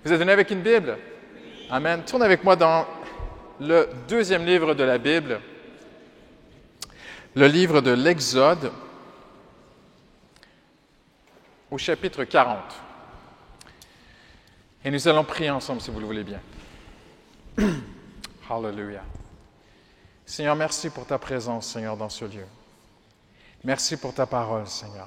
Vous êtes venus avec une Bible? Amen. Tourne avec moi dans le deuxième livre de la Bible, le livre de l'Exode, au chapitre 40. Et nous allons prier ensemble, si vous le voulez bien. Hallelujah. Seigneur, merci pour ta présence, Seigneur, dans ce lieu. Merci pour ta parole, Seigneur.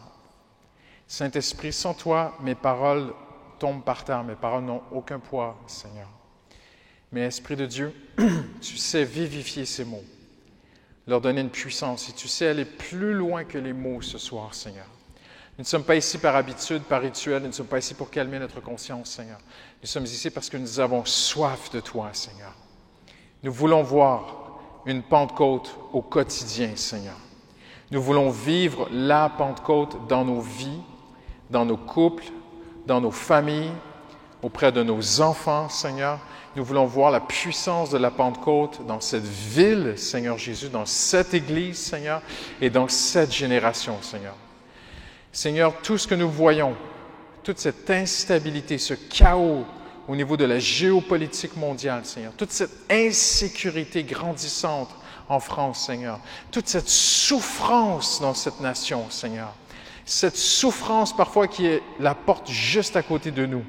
Saint-Esprit, sans toi, mes paroles tombent par terre, mes paroles n'ont aucun poids, Seigneur. Mais Esprit de Dieu, tu sais vivifier ces mots, leur donner une puissance, et tu sais aller plus loin que les mots ce soir, Seigneur. Nous ne sommes pas ici par habitude, par rituel, nous ne sommes pas ici pour calmer notre conscience, Seigneur. Nous sommes ici parce que nous avons soif de toi, Seigneur. Nous voulons voir une Pentecôte au quotidien, Seigneur. Nous voulons vivre la Pentecôte dans nos vies, dans nos couples, dans nos familles, auprès de nos enfants, Seigneur. Nous voulons voir la puissance de la Pentecôte dans cette ville, Seigneur Jésus, dans cette Église, Seigneur, et dans cette génération, Seigneur. Seigneur, tout ce que nous voyons, toute cette instabilité, ce chaos au niveau de la géopolitique mondiale, Seigneur, toute cette insécurité grandissante en France, Seigneur, toute cette souffrance dans cette nation, Seigneur, cette souffrance parfois qui est la porte juste à côté de nous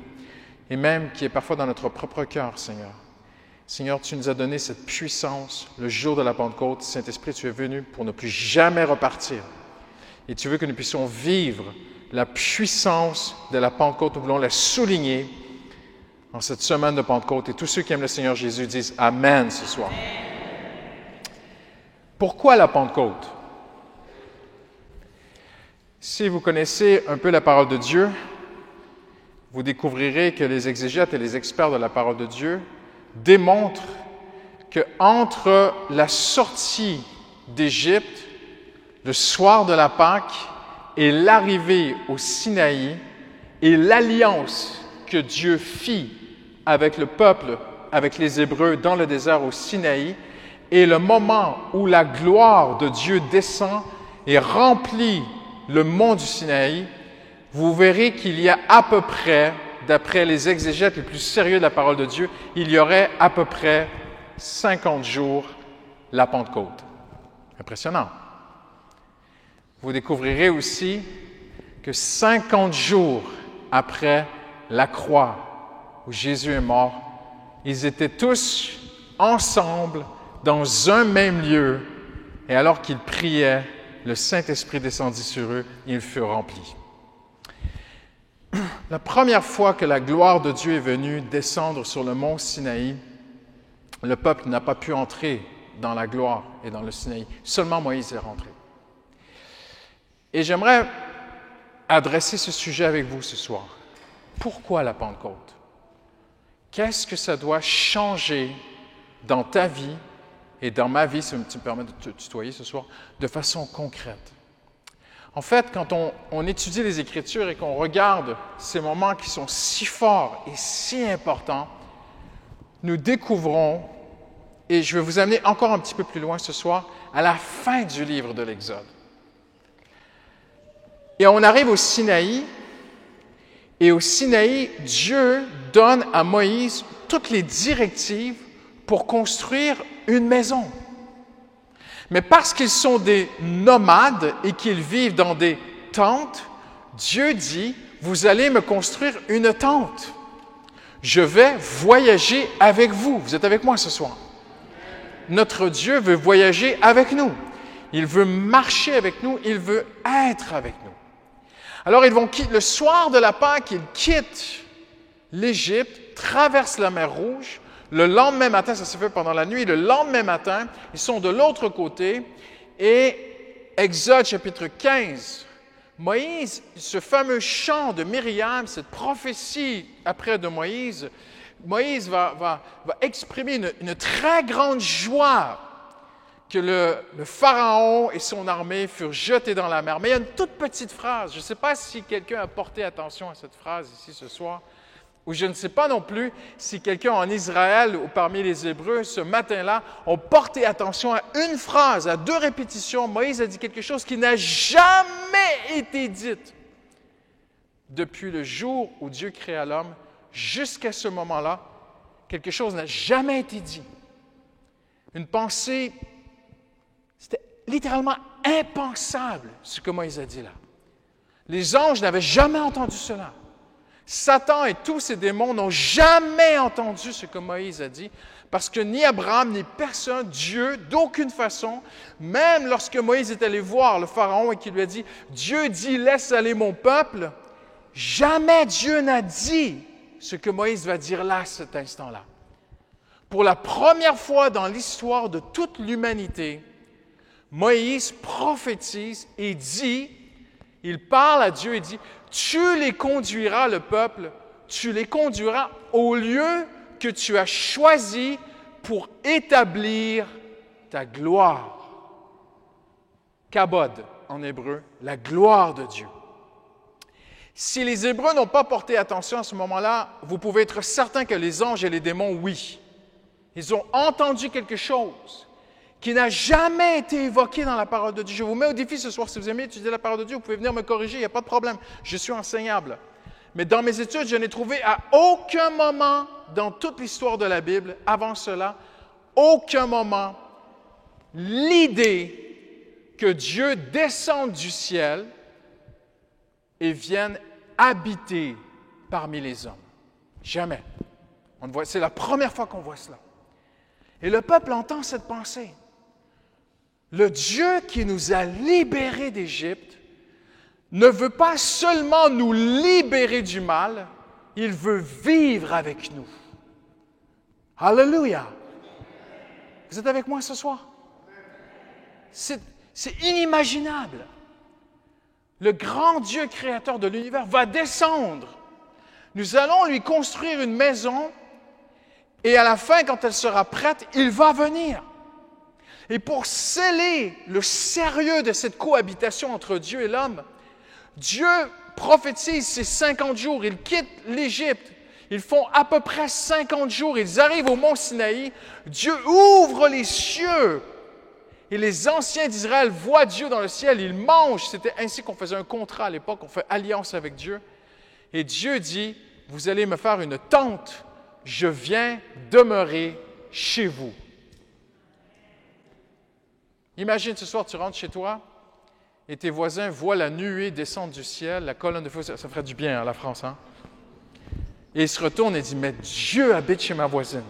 et même qui est parfois dans notre propre cœur, Seigneur. Seigneur, tu nous as donné cette puissance le jour de la Pentecôte. Saint-Esprit, tu es venu pour ne plus jamais repartir. Et tu veux que nous puissions vivre la puissance de la Pentecôte. Nous voulons la souligner en cette semaine de Pentecôte. Et tous ceux qui aiment le Seigneur Jésus disent « Amen » ce soir. Pourquoi la Pentecôte? Si vous connaissez un peu la parole de Dieu, vous découvrirez que les exégètes et les experts de la parole de Dieu démontrent qu'entre la sortie d'Égypte, le soir de la Pâque, et l'arrivée au Sinaï, et l'alliance que Dieu fit avec le peuple, avec les Hébreux dans le désert au Sinaï, et le moment où la gloire de Dieu descend et remplit le mont du Sinaï, vous verrez qu'il y a à peu près, d'après les exégètes les plus sérieux de la parole de Dieu, il y aurait à peu près 50 jours la Pentecôte. Impressionnant. Vous découvrirez aussi que 50 jours après la croix où Jésus est mort, ils étaient tous ensemble dans un même lieu, et alors qu'ils priaient, le Saint-Esprit descendit sur eux, et ils furent remplis. La première fois que la gloire de Dieu est venue descendre sur le mont Sinaï, le peuple n'a pas pu entrer dans la gloire et dans le Sinaï. Seulement Moïse est rentré. Et j'aimerais adresser ce sujet avec vous ce soir. Pourquoi la Pentecôte? Qu'est-ce que ça doit changer dans ta vie et dans ma vie, si tu me permets de te tutoyer ce soir, de façon concrète? En fait, quand on étudie les Écritures et qu'on regarde ces moments qui sont si forts et si importants, nous découvrons, et je vais vous amener encore un petit peu plus loin ce soir, à la fin du livre de l'Exode. Et on arrive au Sinaï, et au Sinaï, Dieu donne à Moïse toutes les directives pour construire une maison. Mais parce qu'ils sont des nomades et qu'ils vivent dans des tentes, Dieu dit, vous allez me construire une tente. Je vais voyager avec vous. Vous êtes avec moi ce soir. Notre Dieu veut voyager avec nous. Il veut marcher avec nous. Il veut être avec nous. Alors, ils vont quitter, le soir de la Pâque, ils quittent l'Égypte, traversent la mer Rouge. Le lendemain matin, ça se fait pendant la nuit, le lendemain matin, ils sont de l'autre côté et Exode chapitre 15, Moïse, ce fameux chant de Myriam, cette prophétie après de Moïse, Moïse va exprimer une très grande joie que le Pharaon et son armée furent jetés dans la mer. Mais il y a une toute petite phrase, je ne sais pas si quelqu'un a porté attention à cette phrase ici ce soir, ou je ne sais pas non plus si quelqu'un en Israël ou parmi les Hébreux, ce matin-là, ont porté attention à une phrase, à 2 répétitions. Moïse a dit quelque chose qui n'a jamais été dit depuis le jour où Dieu créa l'homme jusqu'à ce moment-là, quelque chose n'a jamais été dit. Une pensée, c'était littéralement impensable, ce que Moïse a dit là. Les anges n'avaient jamais entendu cela. Satan et tous ses démons n'ont jamais entendu ce que Moïse a dit, parce que ni Abraham, ni personne, Dieu, d'aucune façon, même lorsque Moïse est allé voir le Pharaon et qu'il lui a dit « Dieu dit, laisse aller mon peuple », jamais Dieu n'a dit ce que Moïse va dire là, à cet instant-là. Pour la première fois dans l'histoire de toute l'humanité, Moïse prophétise et dit, il parle à Dieu et dit, « Tu les conduiras, le peuple, tu les conduiras au lieu que tu as choisi pour établir ta gloire. » Kabod, en hébreu, la gloire de Dieu. Si les Hébreux n'ont pas porté attention à ce moment-là, vous pouvez être certain que les anges et les démons, oui. Ils ont entendu quelque chose qui n'a jamais été évoqué dans la parole de Dieu. Je vous mets au défi ce soir, si vous aimez étudier la parole de Dieu, vous pouvez venir me corriger, il n'y a pas de problème. Je suis enseignable. Mais dans mes études, je n'ai trouvé à aucun moment dans toute l'histoire de la Bible, avant cela, aucun moment, l'idée que Dieu descende du ciel et vienne habiter parmi les hommes. Jamais. C'est la première fois qu'on voit cela. Et le peuple entend cette pensée. Le Dieu qui nous a libérés d'Égypte ne veut pas seulement nous libérer du mal, il veut vivre avec nous. Alléluia! Vous êtes avec moi ce soir? C'est inimaginable. Le grand Dieu créateur de l'univers va descendre. Nous allons lui construire une maison et à la fin, quand elle sera prête, il va venir. Et pour sceller le sérieux de cette cohabitation entre Dieu et l'homme, Dieu prophétise ces 50 jours. Ils quittent l'Égypte. Ils font à peu près 50 jours. Ils arrivent au mont Sinaï. Dieu ouvre les cieux. Et les anciens d'Israël voient Dieu dans le ciel. Ils mangent. C'était ainsi qu'on faisait un contrat à l'époque. On fait alliance avec Dieu. Et Dieu dit, vous allez me faire une tente. Je viens demeurer chez vous. Imagine ce soir, tu rentres chez toi et tes voisins voient la nuée descendre du ciel, la colonne de feu, ça ferait du bien à la France, hein? Et ils se retournent et disent, mais Dieu habite chez ma voisine.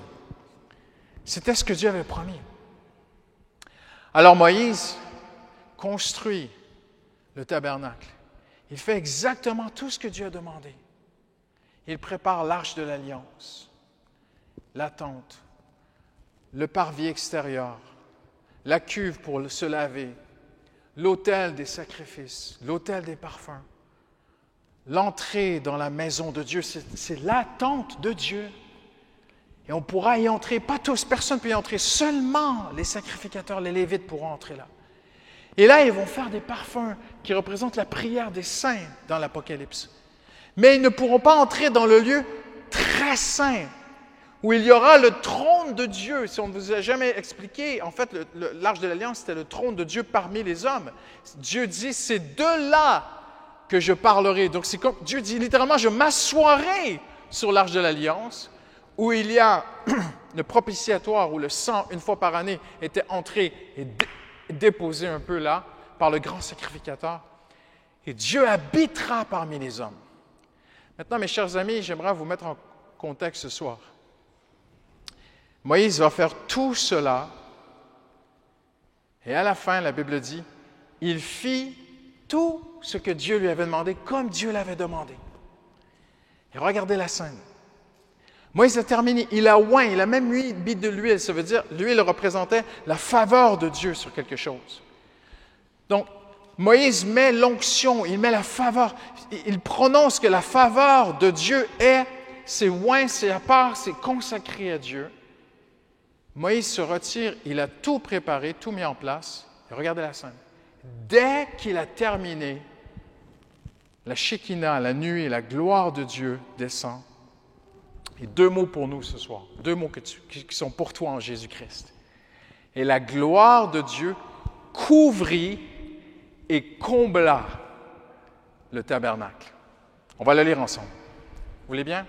C'était ce que Dieu avait promis. Alors Moïse construit le tabernacle. Il fait exactement tout ce que Dieu a demandé. Il prépare l'arche de l'Alliance, la tente, le parvis extérieur, la cuve pour se laver, l'autel des sacrifices, l'autel des parfums, l'entrée dans la maison de Dieu, c'est la tente de Dieu. Et on pourra y entrer, pas tous, personne ne peut y entrer, seulement les sacrificateurs, les Lévites pourront entrer là. Et là, ils vont faire des parfums qui représentent la prière des saints dans l'Apocalypse. Mais ils ne pourront pas entrer dans le lieu très saint, où il y aura le trône de Dieu. Si on ne vous a jamais expliqué, en fait, l'arche de l'Alliance, c'était le trône de Dieu parmi les hommes. Dieu dit, c'est de là que je parlerai. Donc, c'est comme Dieu dit littéralement, je m'assoirai sur l'arche de l'Alliance, où il y a le propitiatoire, où le sang, une fois par année, était entré et déposé un peu là, par le grand sacrificateur. Et Dieu habitera parmi les hommes. Maintenant, mes chers amis, j'aimerais vous mettre en contexte ce soir. Moïse va faire tout cela, et à la fin, la Bible dit, il fit tout ce que Dieu lui avait demandé, comme Dieu l'avait demandé. Et regardez la scène. Moïse a terminé, il a oint, il a même mis de l'huile, ça veut dire, l'huile représentait la faveur de Dieu sur quelque chose. Donc, Moïse met l'onction, il met la faveur, il prononce que la faveur de Dieu c'est oint, c'est à part, c'est consacré à Dieu. Moïse se retire, il a tout préparé, tout mis en place. Et regardez la scène. Dès qu'il a terminé, la Shekinah, la nuée, la gloire de Dieu descend. Et deux mots pour nous ce soir, deux mots qui sont pour toi en Jésus-Christ. Et la gloire de Dieu couvrit et combla le tabernacle. On va le lire ensemble. Vous voulez bien?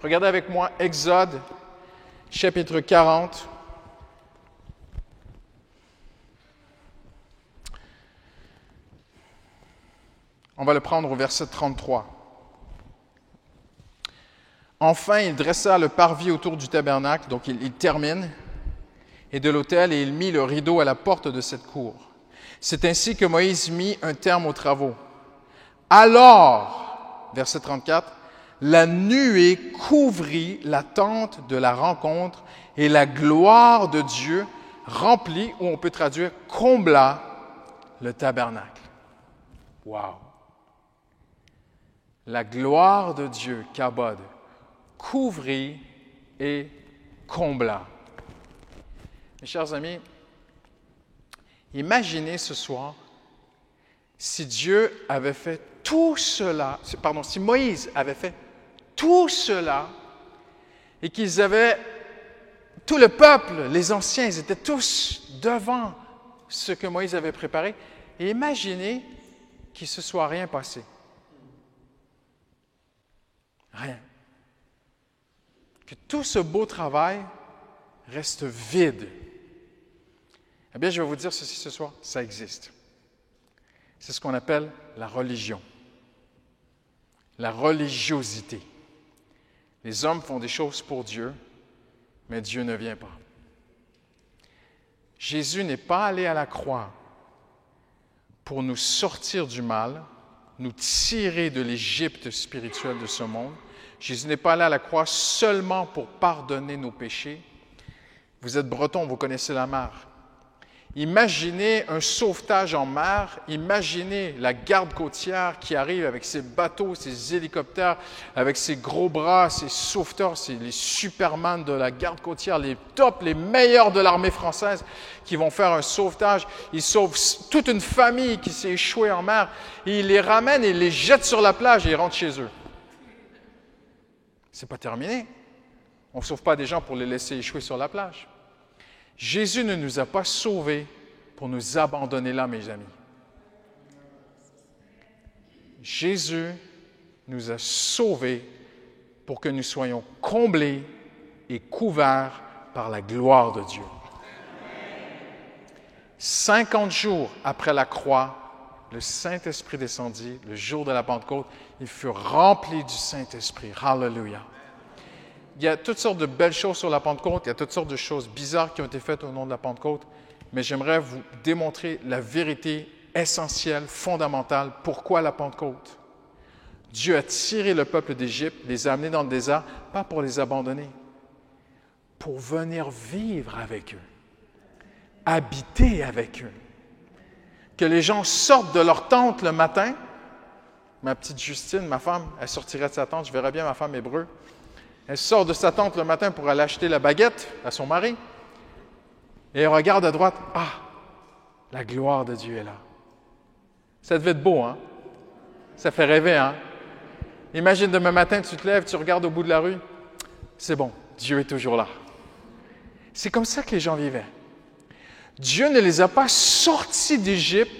Regardez avec moi Exode, chapitre 40. On va le prendre au verset 33. Enfin, il dressa le parvis autour du tabernacle, donc il termine, et de l'autel, et il mit le rideau à la porte de cette cour. C'est ainsi que Moïse mit un terme aux travaux. Alors, verset 34, la nuée couvrit la tente de la rencontre et la gloire de Dieu remplit, ou on peut traduire, combla le tabernacle. Wow! La gloire de Dieu, kabod, couvrit et combla. Mes chers amis, imaginez ce soir si Dieu avait fait tout cela, si Moïse avait fait tout cela et qu'ils avaient, tout le peuple, les anciens, ils étaient tous devant ce que Moïse avait préparé. Et imaginez qu'il ne se soit rien passé. Rien. Que tout ce beau travail reste vide. Eh bien, je vais vous dire ceci ce soir, ça existe. C'est ce qu'on appelle la religion, la religiosité. Les hommes font des choses pour Dieu, mais Dieu ne vient pas. Jésus n'est pas allé à la croix pour nous sortir du mal, nous tirer de l'Égypte spirituelle de ce monde. Jésus n'est pas allé à la croix seulement pour pardonner nos péchés. Vous êtes breton, vous connaissez la mer. Imaginez un sauvetage en mer, imaginez la garde côtière qui arrive avec ses bateaux, ses hélicoptères, avec ses gros bras, ses sauveteurs, c'est les Superman de la garde côtière, les tops, les meilleurs de l'armée française qui vont faire un sauvetage. Ils sauvent toute une famille qui s'est échouée en mer, et ils les ramènent et les jettent sur la plage et ils rentrent chez eux. C'est pas terminé. On ne sauve pas des gens pour les laisser échouer sur la plage. Jésus ne nous a pas sauvés pour nous abandonner là, mes amis. Jésus nous a sauvés pour que nous soyons comblés et couverts par la gloire de Dieu. 50 jours après la croix, le Saint-Esprit descendit, le jour de la Pentecôte, il fut rempli du Saint-Esprit. Hallelujah! Il y a toutes sortes de belles choses sur la Pentecôte, il y a toutes sortes de choses bizarres qui ont été faites au nom de la Pentecôte, mais j'aimerais vous démontrer la vérité essentielle, fondamentale. Pourquoi la Pentecôte? Dieu a tiré le peuple d'Égypte, les a amenés dans le désert, pas pour les abandonner, pour venir vivre avec eux, habiter avec eux. Que les gens sortent de leur tente le matin. Ma petite Justine, ma femme, elle sortirait de sa tente, je verrais bien ma femme hébreu. Elle sort de sa tente le matin pour aller acheter la baguette à son mari. Et elle regarde à droite. Ah, la gloire de Dieu est là. Ça devait être beau, hein? Ça fait rêver, hein? Imagine demain matin, tu te lèves, tu regardes au bout de la rue. C'est bon, Dieu est toujours là. C'est comme ça que les gens vivaient. Dieu ne les a pas sortis d'Égypte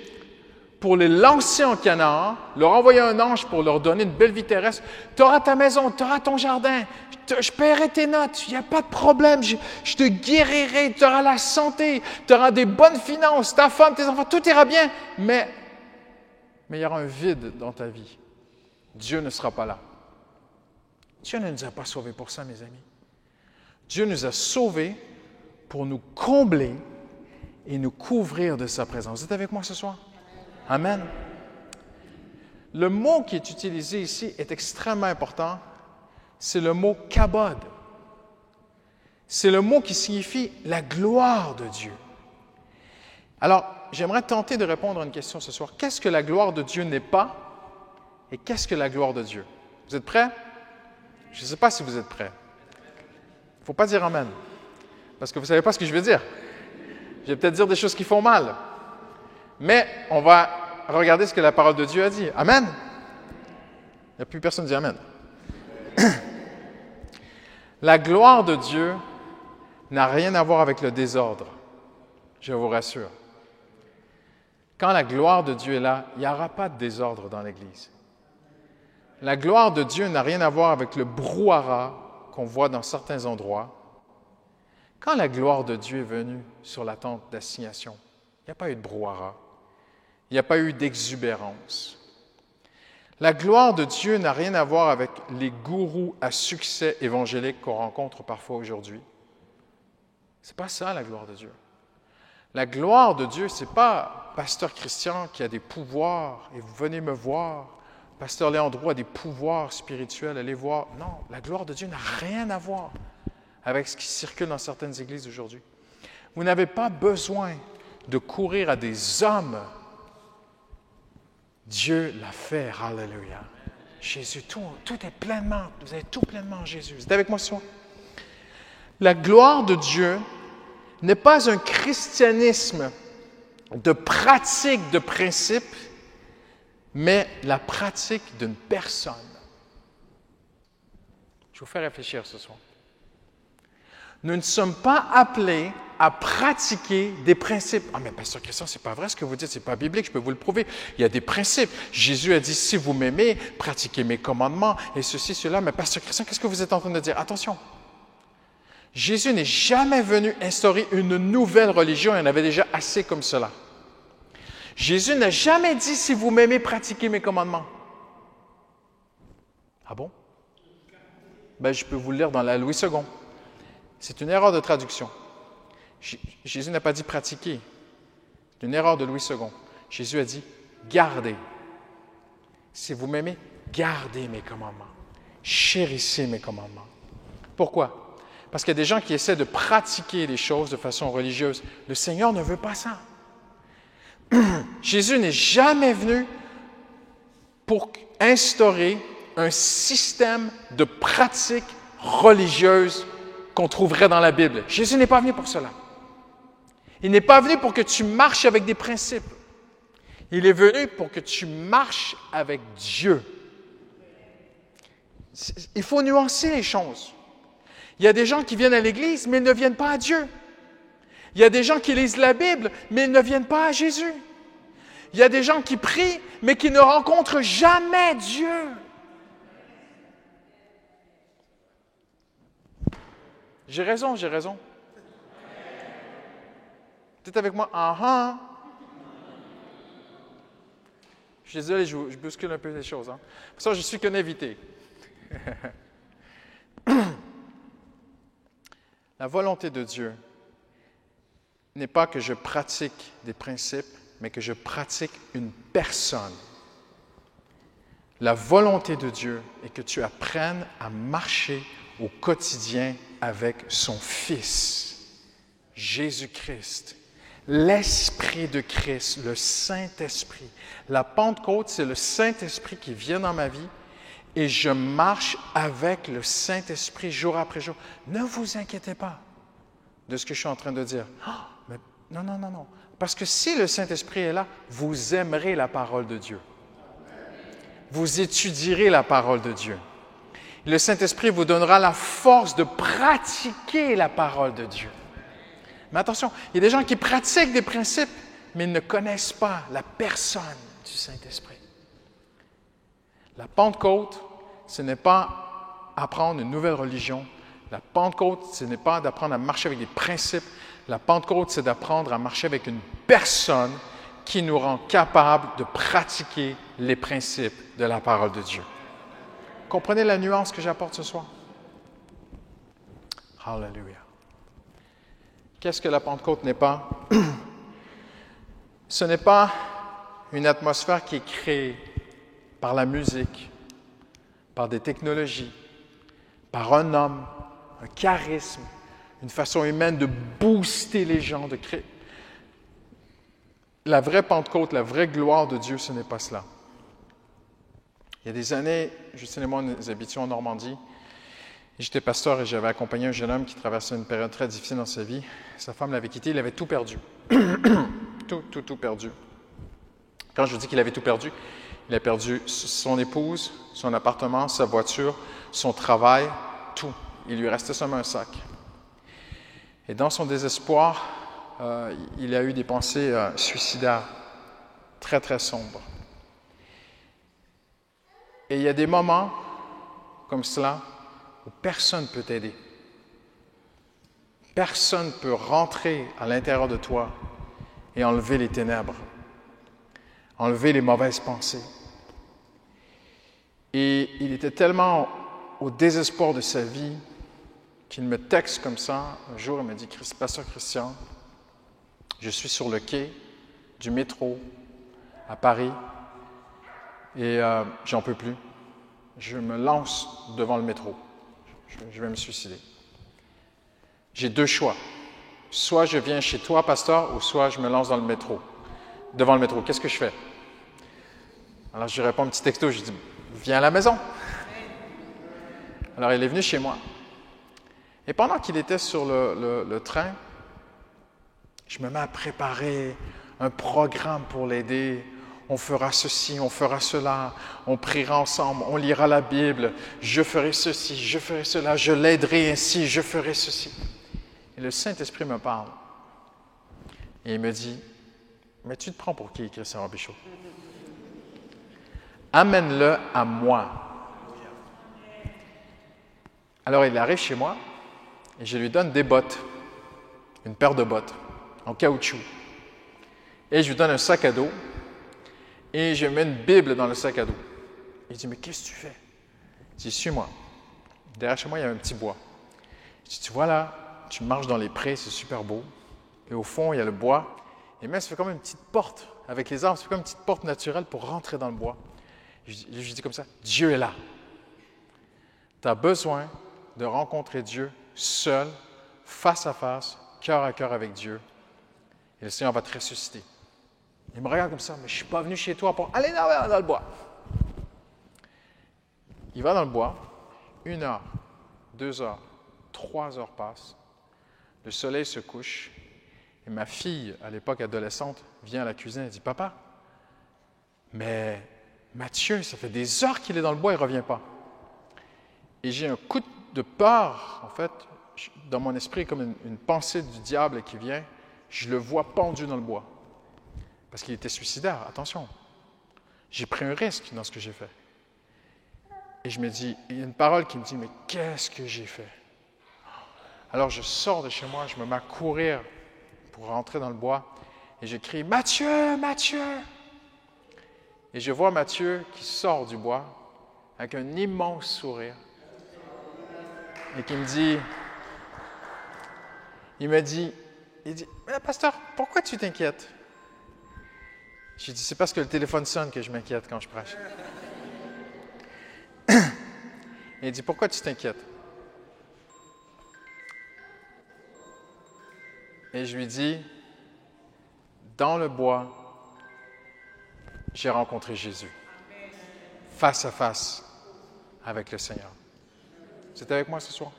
pour les lancer en Canaan, leur envoyer un ange pour leur donner une belle vie terrestre. Tu auras ta maison, tu auras ton jardin, je paierai tes notes, il n'y a pas de problème, je te guérirai, tu auras la santé, tu auras des bonnes finances, ta femme, tes enfants, tout ira bien, mais il y aura un vide dans ta vie. Dieu ne sera pas là. Dieu ne nous a pas sauvés pour ça, mes amis. Dieu nous a sauvés pour nous combler et nous couvrir de sa présence. Vous êtes avec moi ce soir? Amen. Le mot qui est utilisé ici est extrêmement important. C'est le mot kabod. C'est le mot qui signifie la gloire de Dieu. Alors, j'aimerais tenter de répondre à une question ce soir. Qu'est-ce que la gloire de Dieu n'est pas et qu'est-ce que la gloire de Dieu? Vous êtes prêts? Je ne sais pas si vous êtes prêts. Il ne faut pas dire amen, parce que vous ne savez pas ce que je veux dire. Je vais peut-être dire des choses qui font mal. Mais on va regarder ce que la parole de Dieu a dit. Amen? Il n'y a plus personne qui dit amen. La gloire de Dieu n'a rien à voir avec le désordre. Je vous rassure. Quand la gloire de Dieu est là, il n'y aura pas de désordre dans l'Église. La gloire de Dieu n'a rien à voir avec le brouhaha qu'on voit dans certains endroits, quand la gloire de Dieu est venue sur la tente d'assignation, il n'y a pas eu de brouhaha, il n'y a pas eu d'exubérance. La gloire de Dieu n'a rien à voir avec les gourous à succès évangélique qu'on rencontre parfois aujourd'hui. Ce n'est pas ça, la gloire de Dieu. La gloire de Dieu, ce n'est pas Pasteur Christian qui a des pouvoirs et vous venez me voir. Pasteur Léandro a des pouvoirs spirituels, allez voir. Non, la gloire de Dieu n'a rien à voir avec ce qui circule dans certaines églises aujourd'hui. Vous n'avez pas besoin de courir à des hommes. Dieu l'a fait, alléluia. Jésus, tout est pleinement, vous avez tout pleinement en Jésus. Vous êtes avec moi ce soir? La gloire de Dieu n'est pas un christianisme de pratique, de principe, mais la pratique d'une personne. Je vous fais réfléchir ce soir. Nous ne sommes pas appelés à pratiquer des principes. Ah, mais Pasteur Christian, c'est pas vrai ce que vous dites, c'est pas biblique, je peux vous le prouver. Il y a des principes. Jésus a dit, si vous m'aimez, pratiquez mes commandements, et ceci, cela. Mais Pasteur Christian, qu'est-ce que vous êtes en train de dire? Attention. Jésus n'est jamais venu instaurer une nouvelle religion, il y en avait déjà assez comme cela. Jésus n'a jamais dit, si vous m'aimez, pratiquez mes commandements. Ah bon? Ben, je peux vous le lire dans la Louis II. C'est une erreur de traduction. Jésus n'a pas dit pratiquer. C'est une erreur de Louis II. Jésus a dit gardez. Si vous m'aimez, gardez mes commandements. Chérissez mes commandements. Pourquoi? Parce qu'il y a des gens qui essaient de pratiquer les choses de façon religieuse. Le Seigneur ne veut pas ça. Jésus n'est jamais venu pour instaurer un système de pratiques religieuses qu'on trouverait dans la Bible. Jésus n'est pas venu pour cela. Il n'est pas venu pour que tu marches avec des principes. Il est venu pour que tu marches avec Dieu. Il faut nuancer les choses. Il y a des gens qui viennent à l'Église, mais ils ne viennent pas à Dieu. Il y a des gens qui lisent la Bible, mais ils ne viennent pas à Jésus. Il y a des gens qui prient, mais qui ne rencontrent jamais Dieu. J'ai raison, j'ai raison. Tu es avec moi? Je suis désolé, je bouscule un peu les choses. Pour ça, je suis qu'un invité. La volonté de Dieu n'est pas que je pratique des principes, mais que je pratique une personne. La volonté de Dieu est que tu apprennes à marcher au quotidien avec son Fils, Jésus-Christ, l'Esprit de Christ, le Saint-Esprit. La Pentecôte, c'est le Saint-Esprit qui vient dans ma vie et je marche avec le Saint-Esprit jour après jour. Ne vous inquiétez pas de ce que je suis en train de dire. Mais non. Parce que si le Saint-Esprit est là, vous aimerez la parole de Dieu. Vous étudierez la parole de Dieu. Le Saint-Esprit vous donnera la force de pratiquer la parole de Dieu. Mais attention, il y a des gens qui pratiquent des principes, mais ils ne connaissent pas la personne du Saint-Esprit. La Pentecôte, ce n'est pas apprendre une nouvelle religion. La Pentecôte, ce n'est pas d'apprendre à marcher avec des principes. La Pentecôte, c'est d'apprendre à marcher avec une personne qui nous rend capables de pratiquer les principes de la parole de Dieu. Comprenez la nuance que j'apporte ce soir? Alléluia. Qu'est-ce que la Pentecôte n'est pas? Ce n'est pas une atmosphère qui est créée par la musique, par des technologies, par un homme, un charisme, une façon humaine de booster les gens, de créer. La vraie Pentecôte, la vraie gloire de Dieu, ce n'est pas cela. Il y a des années, Justine et moi, nous habitions en Normandie. J'étais pasteur et j'avais accompagné un jeune homme qui traversait une période très difficile dans sa vie. Sa femme l'avait quitté, il avait tout perdu. tout perdu. Quand je dis qu'il avait tout perdu, il a perdu son épouse, son appartement, sa voiture, son travail, tout. Il lui restait seulement un sac. Et dans son désespoir, il a eu des pensées suicidaires, très, très sombres. Et il y a des moments comme cela où personne ne peut t'aider. Personne ne peut rentrer à l'intérieur de toi et enlever les ténèbres, enlever les mauvaises pensées. Et il était tellement au désespoir de sa vie qu'il me texte comme ça. Un jour, il me dit, « Pasteur Christian, je suis sur le quai du métro à Paris et j'en peux plus. Je me lance devant le métro. Je vais me suicider. J'ai deux choix. Soit je viens chez toi, pasteur, ou soit je me lance dans le métro, devant le métro. Qu'est-ce que je fais? » Alors, je lui réponds un petit texto. Je dis, « Viens à la maison. » Alors, il est venu chez moi. Et pendant qu'il était sur le train, je me mets à préparer un programme pour l'aider. On fera ceci, on fera cela, on priera ensemble, on lira la Bible, je ferai ceci, je ferai cela, je l'aiderai ainsi, je ferai ceci. Et le Saint-Esprit me parle. Et il me dit, « Mais tu te prends pour qui, Christian Robichaud? Amène-le à moi. » Alors il arrive chez moi et je lui donne des bottes, une paire de bottes en caoutchouc. Et je lui donne un sac à dos et je mets une Bible dans le sac à dos. Il dit, « Mais qu'est-ce que tu fais? » Je dis, « Suis-moi. » Derrière chez moi, il y a un petit bois. Je dis, « Tu vois là, tu marches dans les prés, c'est super beau. Et au fond, il y a le bois. Et même, ça fait comme une petite porte avec les arbres. Ça fait comme une petite porte naturelle pour rentrer dans le bois. » Je dis comme ça, « Dieu est là. Tu as besoin de rencontrer Dieu seul, face à face, cœur à cœur avec Dieu. Et le Seigneur va te ressusciter. » Il me regarde comme ça, « Mais je ne suis pas venu chez toi pour aller dans le bois. » Il va dans le bois, 1 heure, 2 heures, 3 heures passent, le soleil se couche, et ma fille, à l'époque adolescente, vient à la cuisine et dit, « Papa, mais Mathieu, ça fait des heures qu'il est dans le bois, il ne revient pas. » Et j'ai un coup de peur, en fait, dans mon esprit, comme une pensée du diable qui vient, je le vois pendu dans le bois. Parce qu'il était suicidaire, attention. J'ai pris un risque dans ce que j'ai fait. Et je me dis, il y a une parole qui me dit, « Mais qu'est-ce que j'ai fait? » Alors je sors de chez moi, je me mets à courir pour rentrer dans le bois, et je crie, « Mathieu, Mathieu! » Et je vois Mathieu qui sort du bois avec un immense sourire et qui me dit, il dit, « Mais pasteur, pourquoi tu t'inquiètes? » J'ai dit, « C'est parce que le téléphone sonne que je m'inquiète quand je prêche. » Et il dit, « Pourquoi tu t'inquiètes? » Et je lui dis, « Dans le bois, j'ai rencontré Jésus, face à face avec le Seigneur. » Vous êtes avec moi ce soir?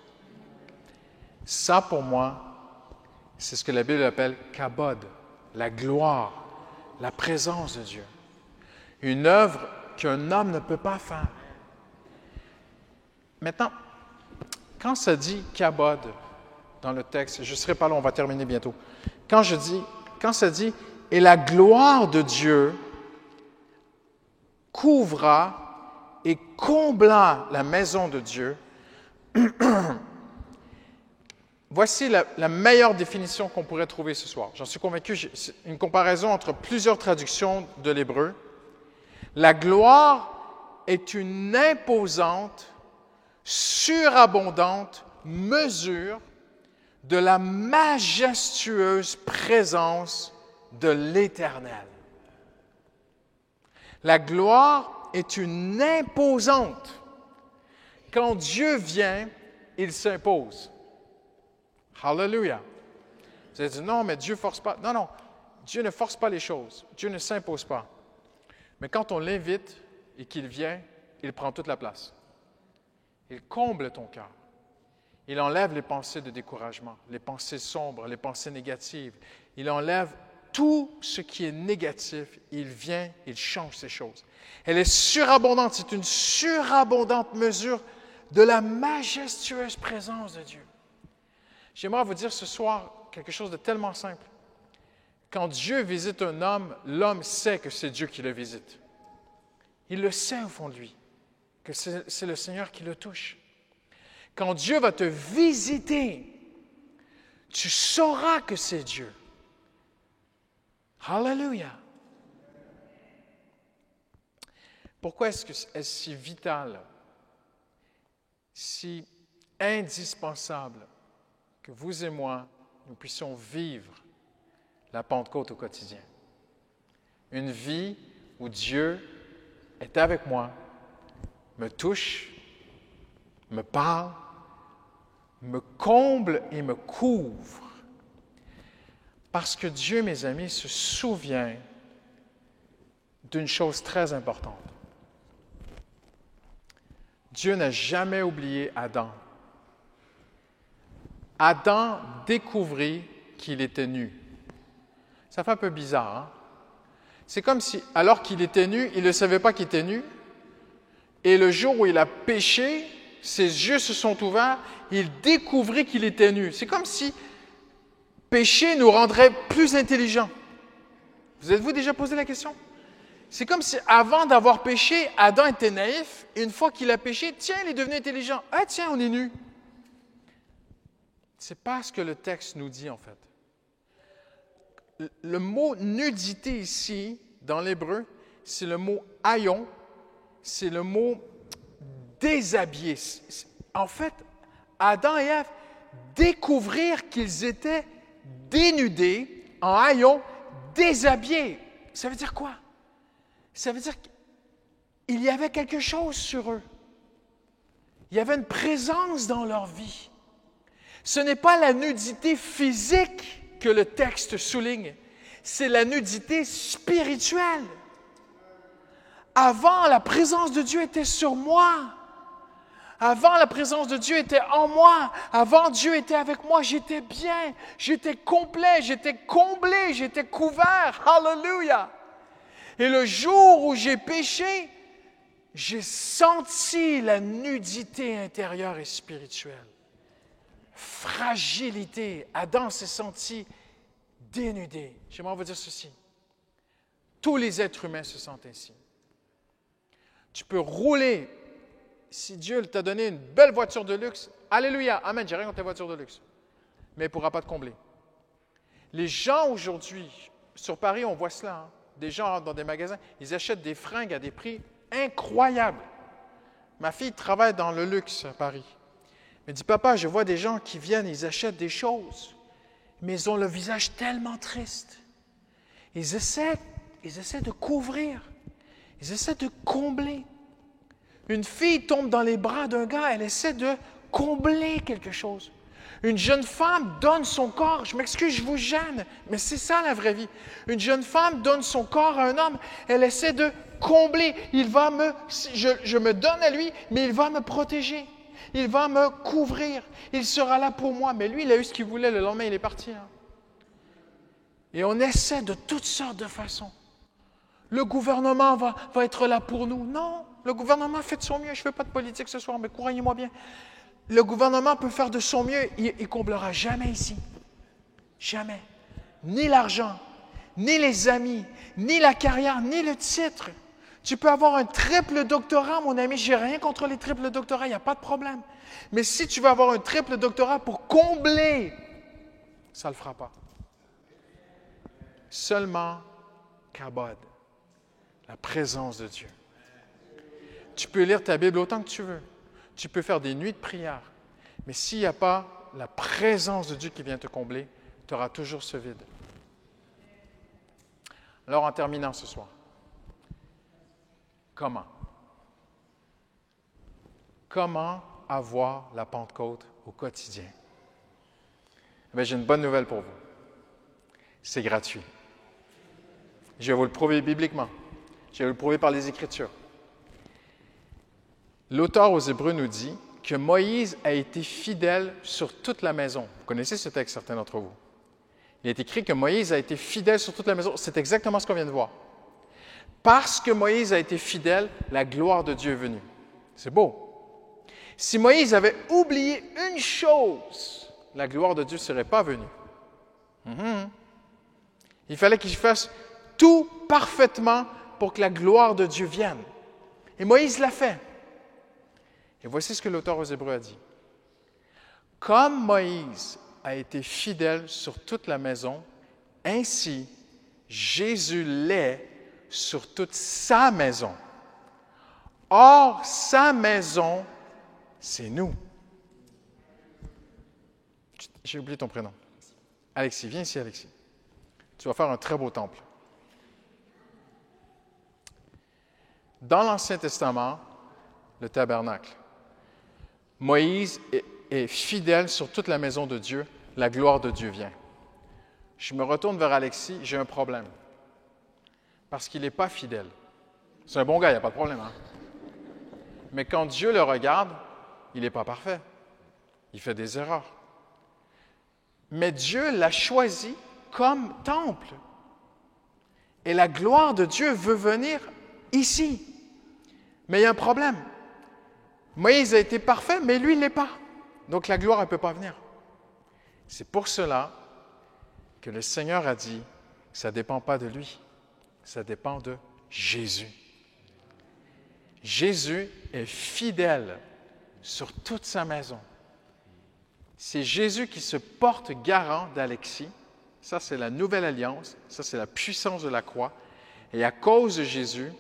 Ça, pour moi, c'est ce que la Bible appelle kabod, la gloire, la présence de Dieu. Une œuvre qu'un homme ne peut pas faire. Maintenant, quand ça dit kabod dans le texte, je ne serai pas là, on va terminer bientôt. Quand ça dit « Et la gloire de Dieu couvra et combla la maison de Dieu », voici la meilleure définition qu'on pourrait trouver ce soir. J'en suis convaincu, c'est une comparaison entre plusieurs traductions de l'hébreu. La gloire est une imposante, surabondante mesure de la majestueuse présence de l'Éternel. La gloire est une imposante. Quand Dieu vient, il s'impose. Hallelujah. Vous allez dire, non, mais Dieu ne force pas. Non, non, Dieu ne force pas les choses. Dieu ne s'impose pas. Mais quand on l'invite et qu'il vient, il prend toute la place. Il comble ton cœur. Il enlève les pensées de découragement, les pensées sombres, les pensées négatives. Il enlève tout ce qui est négatif. Il vient, il change ces choses. Elle est surabondante. C'est une surabondante mesure de la majestueuse présence de Dieu. J'aimerais vous dire ce soir quelque chose de tellement simple. Quand Dieu visite un homme, l'homme sait que c'est Dieu qui le visite. Il le sait au fond de lui, que c'est le Seigneur qui le touche. Quand Dieu va te visiter, tu sauras que c'est Dieu. Alléluia. Pourquoi est-ce si vital, si indispensable que vous et moi, nous puissions vivre la Pentecôte au quotidien? Une vie où Dieu est avec moi, me touche, me parle, me comble et me couvre. Parce que Dieu, mes amis, se souvient d'une chose très importante. Dieu n'a jamais oublié Adam. Adam découvrit qu'il était nu. Ça fait un peu bizarre, hein? C'est comme si, alors qu'il était nu, il ne savait pas qu'il était nu. Et le jour où il a péché, ses yeux se sont ouverts, il découvrit qu'il était nu. C'est comme si péché nous rendrait plus intelligents. Vous êtes-vous déjà posé la question? C'est comme si, avant d'avoir péché, Adam était naïf, et une fois qu'il a péché, tiens, il est devenu intelligent. Ah, tiens, on est nu. C'est pas ce que le texte nous dit, en fait. Le mot nudité ici, dans l'hébreu, c'est le mot haïon, c'est le mot déshabillé. En fait, Adam et Ève découvrirent qu'ils étaient dénudés, en haillons, déshabillés. Ça veut dire quoi? Ça veut dire qu'il y avait quelque chose sur eux. Il y avait une présence dans leur vie. Ce n'est pas la nudité physique que le texte souligne, c'est la nudité spirituelle. Avant, la présence de Dieu était sur moi. Avant, la présence de Dieu était en moi. Avant, Dieu était avec moi. J'étais bien, j'étais complet, j'étais comblé, j'étais couvert. Alléluia! Et le jour où j'ai péché, j'ai senti la nudité intérieure et spirituelle. Fragilité. Adam s'est senti dénudé. J'aimerais vous dire ceci. Tous les êtres humains se sentent ainsi. Tu peux rouler. Si Dieu t'a donné une belle voiture de luxe, alléluia, amen, j'ai rien contre les voitures de luxe, mais il ne pourra pas te combler. Les gens aujourd'hui, sur Paris, on voit cela, hein, des gens rentrent dans des magasins, ils achètent des fringues à des prix incroyables. Ma fille travaille dans le luxe à Paris. Elle me dit, papa, je vois des gens qui viennent, ils achètent des choses, mais ils ont le visage tellement triste. Ils essaient de couvrir, ils essaient de combler. Une fille tombe dans les bras d'un gars, elle essaie de combler quelque chose. Une jeune femme donne son corps, je m'excuse, je vous gêne, mais c'est ça la vraie vie. Une jeune femme donne son corps à un homme, elle essaie de combler. Je me donne à lui, mais il va me protéger. Il va me couvrir. Il sera là pour moi. Mais lui, il a eu ce qu'il voulait, le lendemain, il est parti. Hein. Et on essaie de toutes sortes de façons. Le gouvernement va être là pour nous. Non, le gouvernement fait de son mieux. Je ne fais pas de politique ce soir, mais croyez-moi bien. Le gouvernement peut faire de son mieux. Il ne comblera jamais ici. Jamais. Ni l'argent, ni les amis, ni la carrière, ni le titre. Tu peux avoir un triple doctorat, mon ami. Je n'ai rien contre les triples doctorats, il n'y a pas de problème. Mais si tu veux avoir un triple doctorat pour combler, ça ne le fera pas. Seulement Kabod, la présence de Dieu. Tu peux lire ta Bible autant que tu veux. Tu peux faire des nuits de prière. Mais s'il n'y a pas la présence de Dieu qui vient te combler, tu auras toujours ce vide. Alors, en terminant ce soir, comment? Comment avoir la Pentecôte au quotidien? Bien, j'ai une bonne nouvelle pour vous. C'est gratuit. Je vais vous le prouver bibliquement. Je vais vous le prouver par les Écritures. L'auteur aux Hébreux nous dit que Moïse a été fidèle sur toute la maison. Vous connaissez ce texte, certains d'entre vous. Il est écrit que Moïse a été fidèle sur toute la maison. C'est exactement ce qu'on vient de voir. Parce que Moïse a été fidèle, la gloire de Dieu est venue. C'est beau. Si Moïse avait oublié une chose, la gloire de Dieu ne serait pas venue. Il fallait qu'il fasse tout parfaitement pour que la gloire de Dieu vienne. Et Moïse l'a fait. Et voici ce que l'auteur aux Hébreux a dit. Comme Moïse a été fidèle sur toute la maison, ainsi Jésus l'est sur toute sa maison. Or, sa maison, c'est nous. J'ai oublié ton prénom. Alexis, viens ici, Alexis. Tu vas faire un très beau temple. Dans l'Ancien Testament, le tabernacle, Moïse est fidèle sur toute la maison de Dieu, la gloire de Dieu vient. Je me retourne vers Alexis, j'ai un problème. Parce qu'il n'est pas fidèle. C'est un bon gars, il n'y a pas de problème. Hein? Mais quand Dieu le regarde, il n'est pas parfait. Il fait des erreurs. Mais Dieu l'a choisi comme temple. Et la gloire de Dieu veut venir ici. Mais il y a un problème. Moïse a été parfait, mais lui, il ne l'est pas. Donc la gloire ne peut pas venir. C'est pour cela que le Seigneur a dit que ça ne dépend pas de lui, ça dépend de Jésus. Jésus est fidèle sur toute sa maison. C'est Jésus qui se porte garant d'Alexis. Ça, c'est la nouvelle alliance. Ça, c'est la puissance de la croix. Et à cause de Jésus,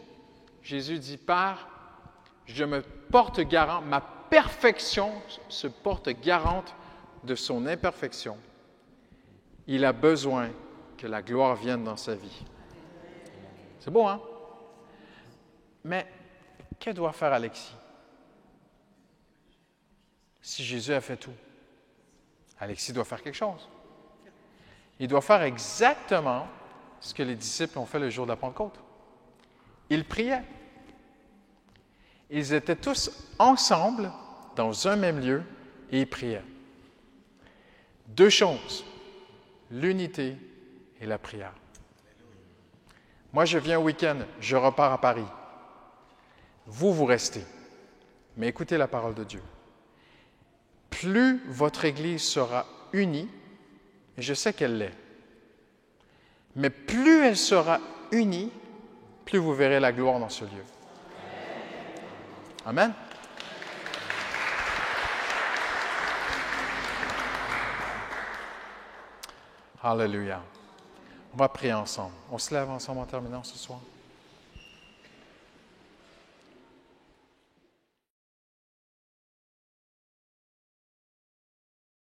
Jésus dit, Père, je me porte garant, ma perfection se porte garante de son imperfection. Il a besoin que la gloire vienne dans sa vie. C'est beau, hein? Mais que doit faire Alexis? Si Jésus a fait tout, Alexis doit faire quelque chose. Il doit faire exactement ce que les disciples ont fait le jour de la Pentecôte. Ils priaient. Ils étaient tous ensemble dans un même lieu et ils priaient. Deux choses, l'unité et la prière. Moi, je viens au week-end, je repars à Paris. Vous restez. Mais écoutez la parole de Dieu. Plus votre Église sera unie, et je sais qu'elle l'est, mais plus elle sera unie, plus vous verrez la gloire dans ce lieu. Amen. Alléluia. On va prier ensemble. On se lève ensemble en terminant ce soir.